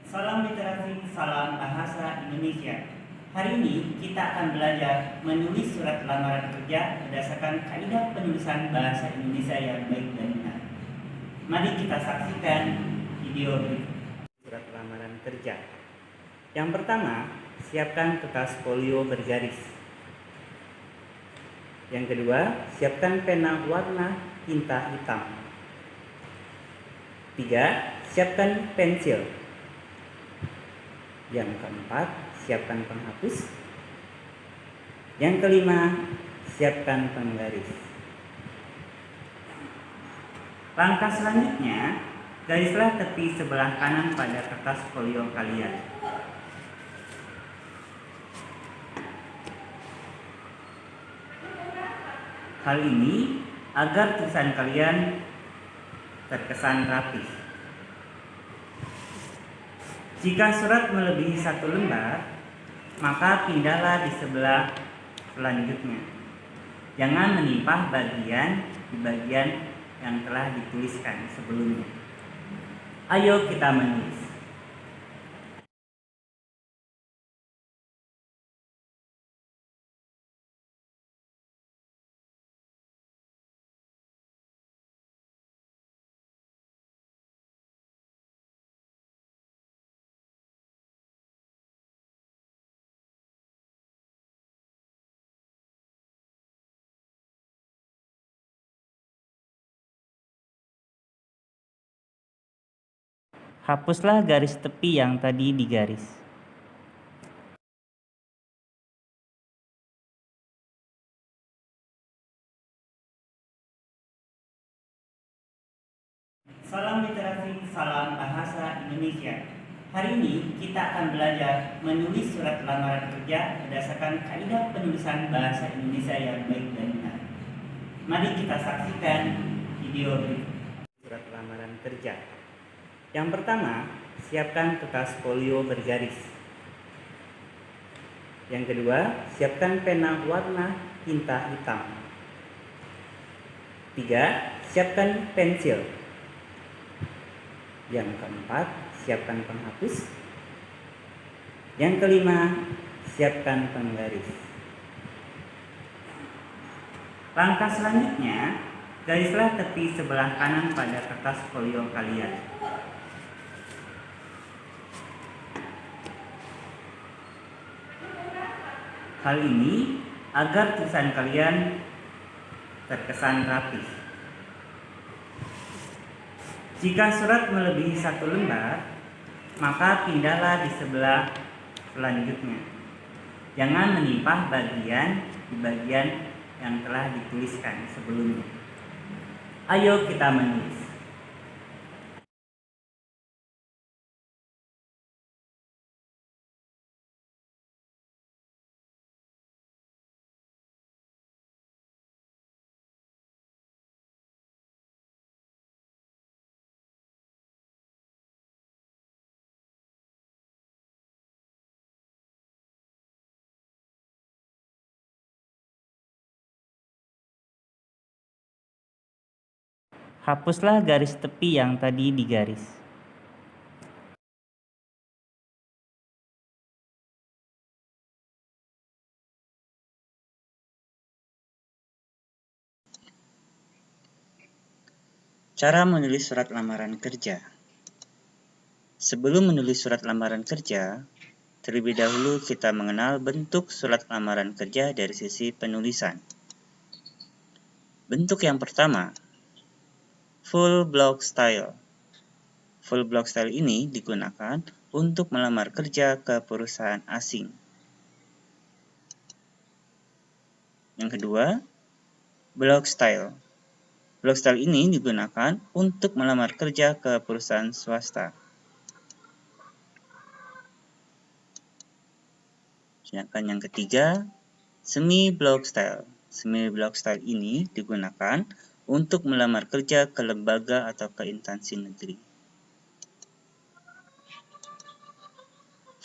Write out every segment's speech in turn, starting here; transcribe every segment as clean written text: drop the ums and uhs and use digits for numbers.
Salam literasi, salam bahasa Indonesia. Hari ini kita akan belajar menulis surat lamaran kerja berdasarkan kaidah penulisan bahasa Indonesia yang baik dan benar. Mari kita saksikan video berikut. Surat lamaran kerja. Yang pertama, siapkan kertas folio bergaris. Yang kedua, siapkan pena warna tinta hitam. 3. Siapkan pensil. Yang keempat, siapkan penghapus. Yang kelima, siapkan penggaris. Langkah selanjutnya, garislah tepi sebelah kanan pada kertas folio kalian. Hal ini agar tulisan kalian terkesan rapi. Jika surat melebihi 1 lembar, maka pindahlah di sebelah selanjutnya. Jangan menimpa di bagian yang telah dituliskan sebelumnya. Ayo kita menulis. Hapuslah garis tepi yang tadi digaris. Salam literasi, salam bahasa Indonesia. Hari ini kita akan belajar menulis surat lamaran kerja berdasarkan kaidah penulisan bahasa Indonesia yang baik dan benar. Mari kita saksikan video berikut. Surat lamaran kerja. Yang pertama, siapkan kertas folio bergaris. Yang kedua, siapkan pena warna tinta hitam. 3. Siapkan pensil. Yang keempat, siapkan penghapus. Yang kelima, siapkan penggaris. Langkah selanjutnya, garislah tepi sebelah kanan pada kertas folio kalian. Hal ini agar tulisan kalian terkesan rapi. Jika surat melebihi 1 lembar, maka pindahlah di sebelah selanjutnya. Jangan menimpa di bagian yang telah dituliskan sebelumnya. Ayo kita menulis. Hapuslah garis tepi yang tadi digaris. Cara menulis surat lamaran kerja. Sebelum menulis surat lamaran kerja, terlebih dahulu kita mengenal bentuk surat lamaran kerja dari sisi penulisan. Bentuk yang pertama, full block style. Full block style ini digunakan untuk melamar kerja ke perusahaan asing. Yang kedua, block style. Block style ini digunakan untuk melamar kerja ke perusahaan swasta. Sedangkan yang ketiga, semi block style. Semi block style ini digunakan untuk melamar kerja ke lembaga atau ke instansi negeri.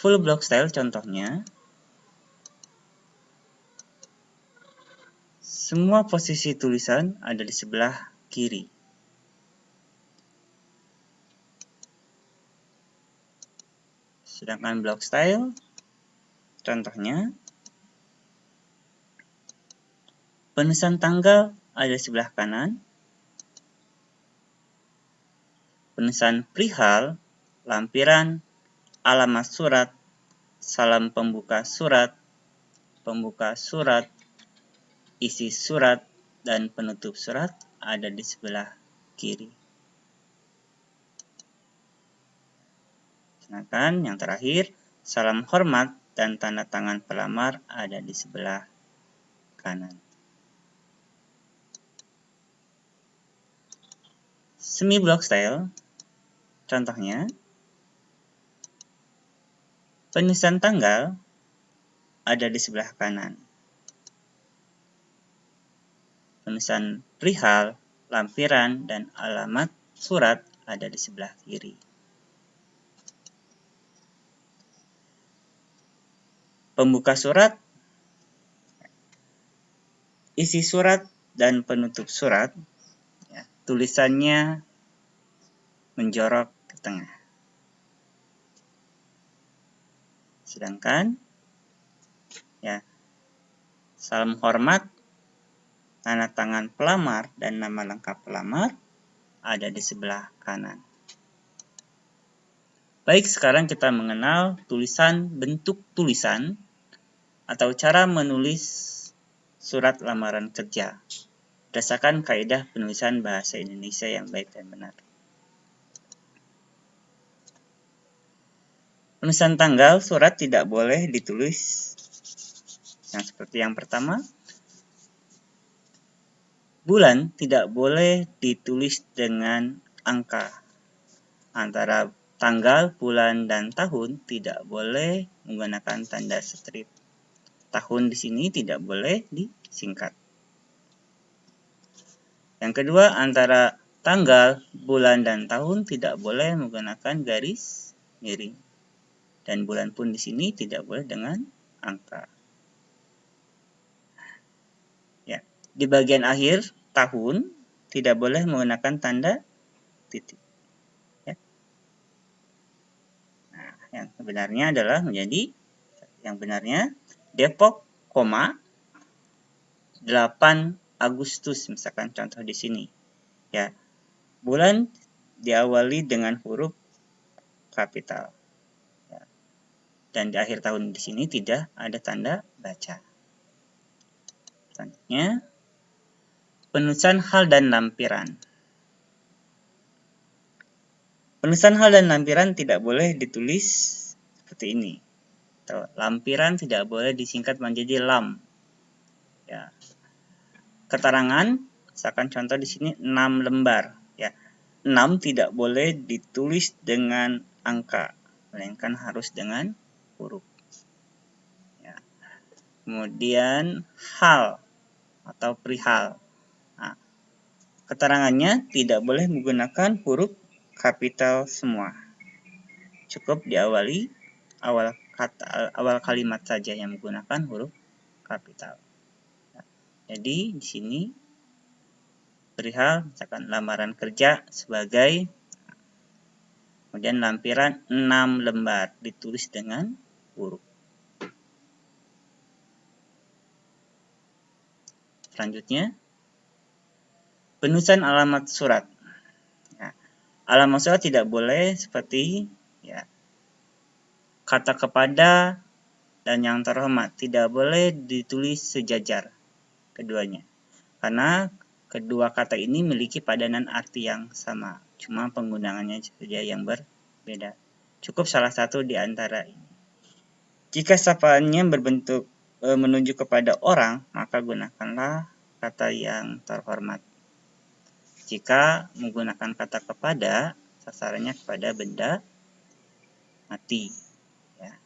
Full block style contohnya, semua posisi tulisan ada di sebelah kiri. Sedangkan block style, contohnya, penulisan tanggal ada di sebelah kanan, penulisan perihal, lampiran, alamat surat, salam pembuka surat, isi surat, dan penutup surat ada di sebelah kiri. Sedangkan yang terakhir, salam hormat dan tanda tangan pelamar ada di sebelah kanan. Semi block style, contohnya, penulisan tanggal ada di sebelah kanan. Penulisan perihal, lampiran, dan alamat surat ada di sebelah kiri. Pembuka surat, isi surat, dan penutup surat, ya, tulisannya menjorok ke tengah. Sedangkan ya, salam hormat, tanda tangan pelamar, dan nama lengkap pelamar ada di sebelah kanan. Baik, sekarang kita mengenal bentuk tulisan atau cara menulis surat lamaran kerja berdasarkan kaidah penulisan bahasa Indonesia yang baik dan benar. Penulisan tanggal surat tidak boleh ditulis yang seperti yang pertama. Bulan tidak boleh ditulis dengan angka. Antara tanggal, bulan, dan tahun tidak boleh menggunakan tanda strip. Tahun di sini tidak boleh disingkat. Yang kedua, antara tanggal, bulan, dan tahun tidak boleh menggunakan garis miring. Dan bulan pun di sini tidak boleh dengan angka. Ya, di bagian akhir tahun tidak boleh menggunakan tanda titik. Ya. Nah, yang sebenarnya adalah Depok, 8 Agustus, misalkan contoh di sini. Ya, bulan diawali dengan huruf kapital. Dan di akhir tahun di sini tidak ada tanda baca. Selanjutnya, penulisan hal dan lampiran. Penulisan hal dan lampiran tidak boleh ditulis seperti ini. Lampiran tidak boleh disingkat menjadi lam. Ya. Keterangan, misalkan contoh di sini 6 lembar. Ya. 6 tidak boleh ditulis dengan angka, melainkan harus dengan huruf. Ya. Kemudian hal atau perihal. Nah, keterangannya tidak boleh menggunakan huruf kapital semua. Cukup diawali awal kalimat saja yang menggunakan huruf kapital. Nah, jadi di sini perihal misalkan lamaran kerja sebagai, kemudian lampiran 6 lembar ditulis dengan huruf. Selanjutnya, penulisan alamat surat. Ya, alamat surat tidak boleh seperti ya, kata kepada dan yang terhormat. Tidak boleh ditulis sejajar keduanya. Karena kedua kata ini memiliki padanan arti yang sama. Cuma penggunaannya saja yang berbeda. Cukup salah satu di antara ini. Jika sapaannya berbentuk menunjuk kepada orang, maka gunakanlah kata yang terhormat. Jika menggunakan kata kepada, sasarannya kepada benda mati. Ya.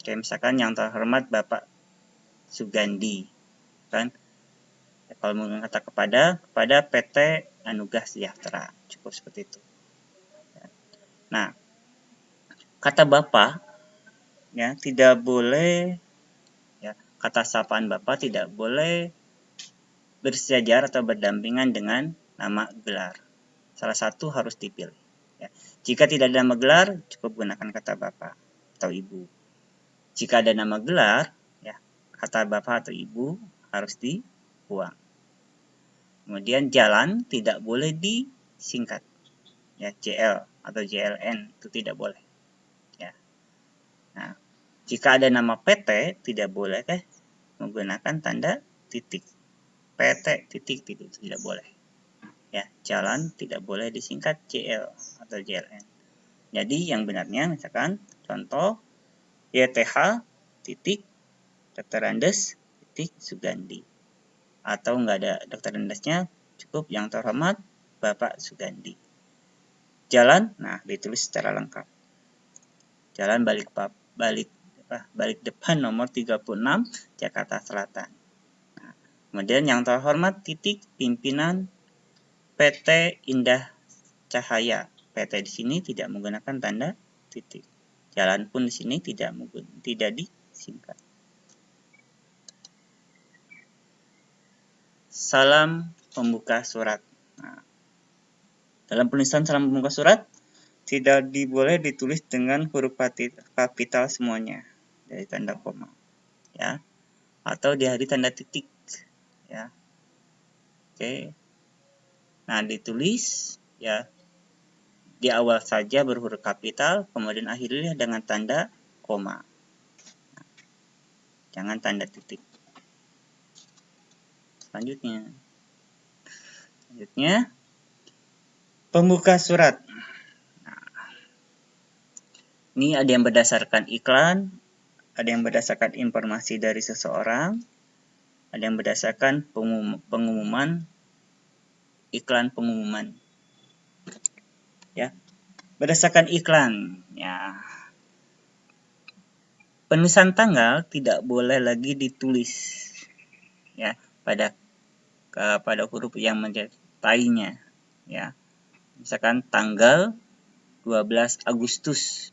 Kayak misalkan yang terhormat Bapak Sugandi, kan? Ya, kalau menggunakan kata kepada PT Anugrah Sejahtera, cukup seperti itu. Ya. Nah, kata Bapak ya tidak boleh, ya, kata sapaan Bapak tidak boleh bersejajar atau berdampingan dengan nama gelar. Salah satu harus dipilih. Ya. Jika tidak ada nama gelar, cukup gunakan kata bapak atau ibu. Jika ada nama gelar, ya, kata bapak atau ibu harus dibuang. Kemudian jalan tidak boleh disingkat, ya, JL atau JLN itu tidak boleh. Ya. Nah, jika ada nama PT tidak boleh menggunakan tanda titik. PT titik itu tidak boleh. Ya, jalan tidak boleh disingkat JL atau JLN. Jadi yang benarnya misalkan contoh YTH titik Dr. Andes titik Sugandi. Atau nggak ada Dr. Andesnya, cukup yang terhormat Bapak Sugandi. Jalan, nah ditulis secara lengkap. Jalan balik depan nomor 36 Jakarta Selatan. Nah, kemudian yang terhormat titik pimpinan PT Indah Cahaya. PT di sini tidak menggunakan tanda titik. Jalan pun di sini tidak disingkat. Salam pembuka surat. Nah, dalam penulisan salam pembuka surat tidak boleh ditulis dengan huruf kapital semuanya dari tanda koma, ya, atau diakhiri tanda titik, ya. Oke. Nah, ditulis ya di awal saja berhuruf kapital, kemudian akhirnya dengan tanda koma. Nah, jangan tanda titik. Selanjutnya pembuka surat. Nah, ini ada yang berdasarkan iklan, ada yang berdasarkan informasi dari seseorang, ada yang berdasarkan pengumuman, iklan pengumuman. Ya, berdasarkan iklan, ya. Penulisan tanggal tidak boleh lagi ditulis, ya, pada huruf yang menyertainya, ya. Misalkan tanggal 12 Agustus.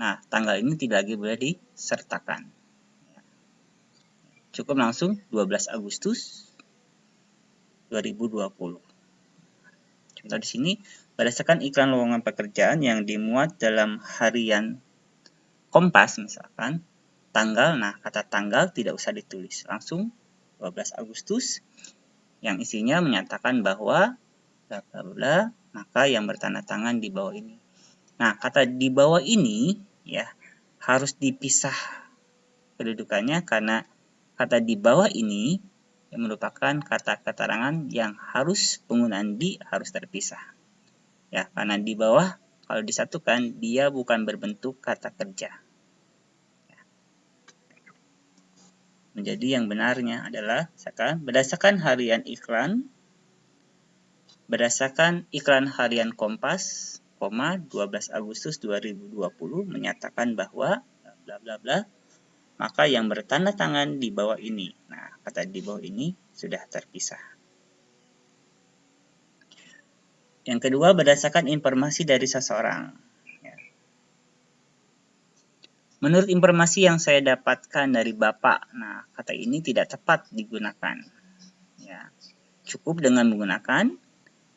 Nah, tanggal ini tidak lagi boleh disertakan. Cukup langsung 12 Agustus 2020. Contoh di sini, berdasarkan iklan lowongan pekerjaan yang dimuat dalam harian Kompas misalkan, tanggal, nah kata tanggal tidak usah ditulis, langsung 12 Agustus yang isinya menyatakan bahwa bla bla bla, maka yang bertanda tangan di bawah ini. Nah, kata di bawah ini ya harus dipisah kedudukannya karena kata di bawah ini yang merupakan kata keterangan yang harus penggunaan di harus terpisah. Ya, karena di bawah kalau disatukan dia bukan berbentuk kata kerja. Ya. Menjadi yang benarnya adalah berdasarkan harian iklan, berdasarkan iklan harian Kompas, 12 Agustus 2020 menyatakan bahwa bla bla bla, maka yang bertanda tangan di bawah ini. Nah, kata di bawah ini sudah terpisah. Yang kedua, berdasarkan informasi dari seseorang. Ya. Menurut informasi yang saya dapatkan dari Bapak, nah kata ini tidak tepat digunakan. Ya. Cukup dengan menggunakan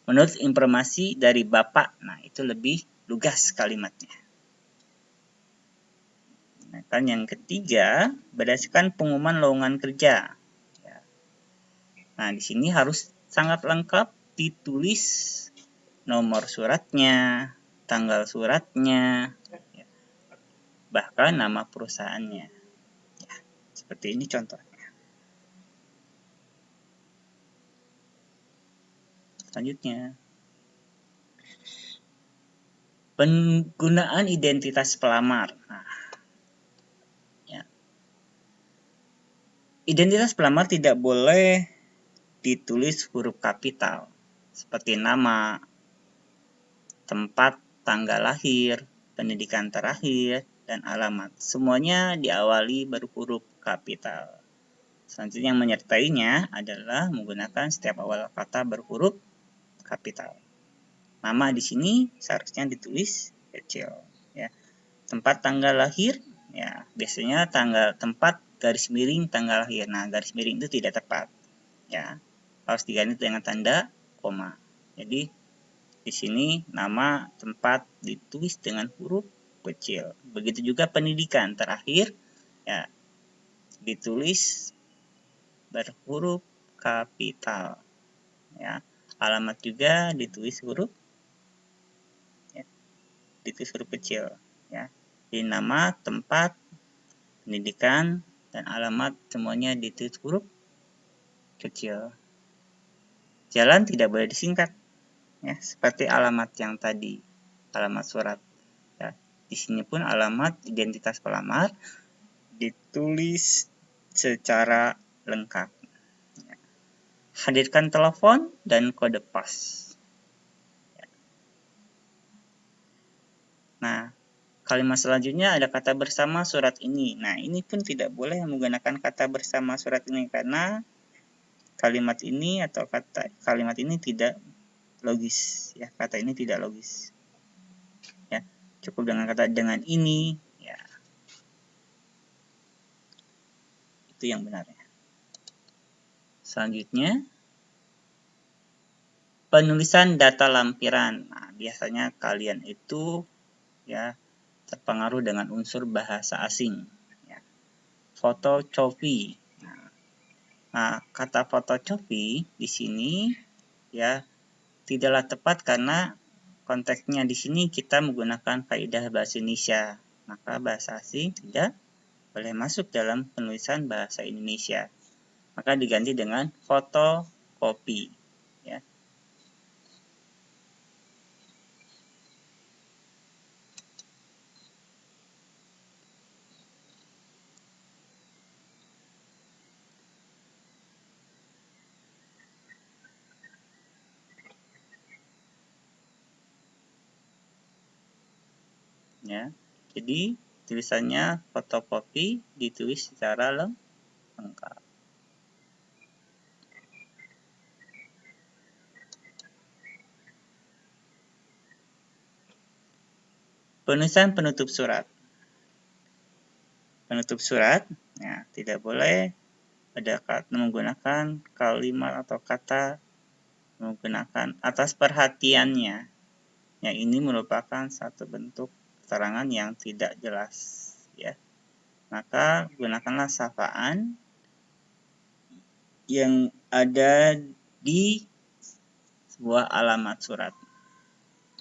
menurut informasi dari Bapak, nah itu lebih lugas kalimatnya. Nah, kan yang ketiga, berdasarkan pengumuman lowongan kerja. Ya. Nah, di sini harus sangat lengkap ditulis nomor suratnya, tanggal suratnya, ya. Bahkan nama perusahaannya. Ya, seperti ini contohnya. Selanjutnya, penggunaan identitas pelamar. Nah, ya. Identitas pelamar tidak boleh ditulis huruf kapital seperti nama, tempat, tanggal lahir, pendidikan terakhir, dan alamat. Semuanya diawali berhuruf kapital. Selanjutnya yang menyertainya adalah menggunakan setiap awal kata berhuruf kapital. Nama di sini seharusnya ditulis kecil. Ya. Tempat, tanggal lahir, ya biasanya tempat garis miring tanggal lahir. Nah, garis miring itu tidak tepat. Ya, harus diganti dengan tanda koma. Jadi Di sini nama tempat ditulis dengan huruf kecil. Begitu juga pendidikan terakhir ya ditulis berhuruf kapital. Ya, alamat juga ditulis huruf kecil. Ya, di nama, tempat, pendidikan, dan alamat semuanya ditulis huruf kecil. Jalan tidak boleh disingkat, ya, seperti alamat yang tadi, alamat surat. Ya, di sini pun alamat identitas pelamar ditulis secara lengkap. Ya. Hadirkan telepon dan kode pos. Ya. Nah, kalimat selanjutnya ada kata bersama surat ini. Nah, ini pun tidak boleh menggunakan kata bersama surat ini karena kalimat ini atau kalimat ini tidak logis, ya. Kata ini tidak logis. Ya, cukup dengan kata dengan ini, ya. Itu yang benar, ya. Selanjutnya penulisan data lampiran. Nah, biasanya kalian itu ya terpengaruh dengan unsur bahasa asing, ya. Fotokopi. Nah, kata fotokopi di sini ya tidaklah tepat karena konteksnya di sini kita menggunakan kaidah bahasa Indonesia. Maka bahasa asing tidak boleh masuk dalam penulisan bahasa Indonesia. Maka diganti dengan fotokopi, ya. Ya. Jadi tulisannya fotokopi ditulis secara lengkap. Penulisan penutup surat. Penutup surat, ya, tidak boleh ada kata menggunakan kalimat atau kata menggunakan atas perhatiannya. Yang ini merupakan satu bentuk keterangan yang tidak jelas, ya. Maka gunakanlah sapaan yang ada di sebuah alamat surat.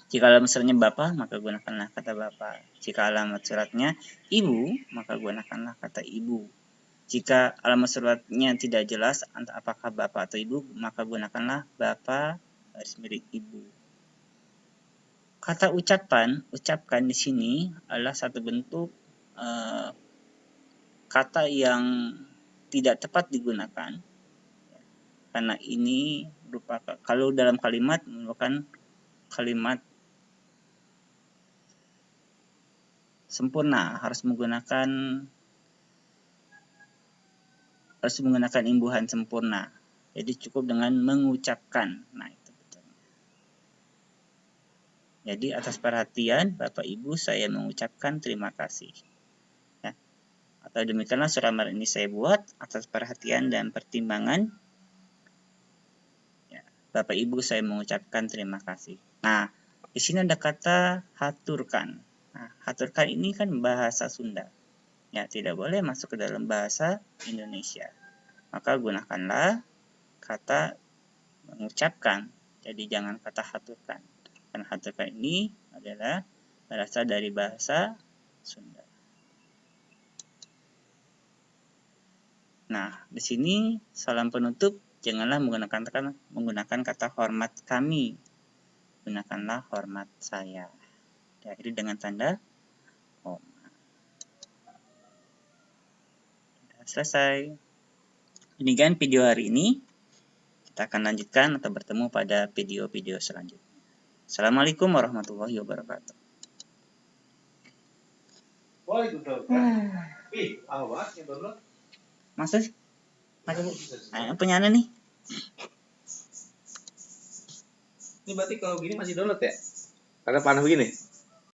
Jika alamat suratnya Bapak, maka gunakanlah kata Bapak. Jika alamat suratnya Ibu, maka gunakanlah kata Ibu. Jika alamat suratnya tidak jelas apakah Bapak atau Ibu, maka gunakanlah Bapak garis miring Ibu. Kata ucapkan di sini adalah satu bentuk kata yang tidak tepat digunakan. Karena ini merupakan, kalau dalam kalimat merupakan kalimat sempurna, harus menggunakan imbuhan sempurna. Jadi cukup dengan mengucapkan. Nah, itu betulnya. Jadi atas perhatian Bapak Ibu saya mengucapkan terima kasih. Ya. Atau demikianlah surat lamar ini saya buat atas perhatian dan pertimbangan. Ya. Bapak Ibu saya mengucapkan terima kasih. Nah, di sini ada kata haturkan. Nah, haturkan ini kan bahasa Sunda. Ya, tidak boleh masuk ke dalam bahasa Indonesia. Maka gunakanlah kata mengucapkan. Jadi jangan kata haturkan. Karena haturkan ini adalah berasal dari bahasa Sunda. Nah, di sini salam penutup janganlah menggunakan kata hormat kami. Gunakanlah hormat saya. Diakhiri dengan tanda koma. Selesai. Demikian video hari ini. Kita akan lanjutkan atau bertemu pada video-video selanjutnya. Assalamualaikum warahmatullahi wabarakatuh. Masa sih? Punya nih. Ini berarti kalau gini masih download ya? Karena panah begini.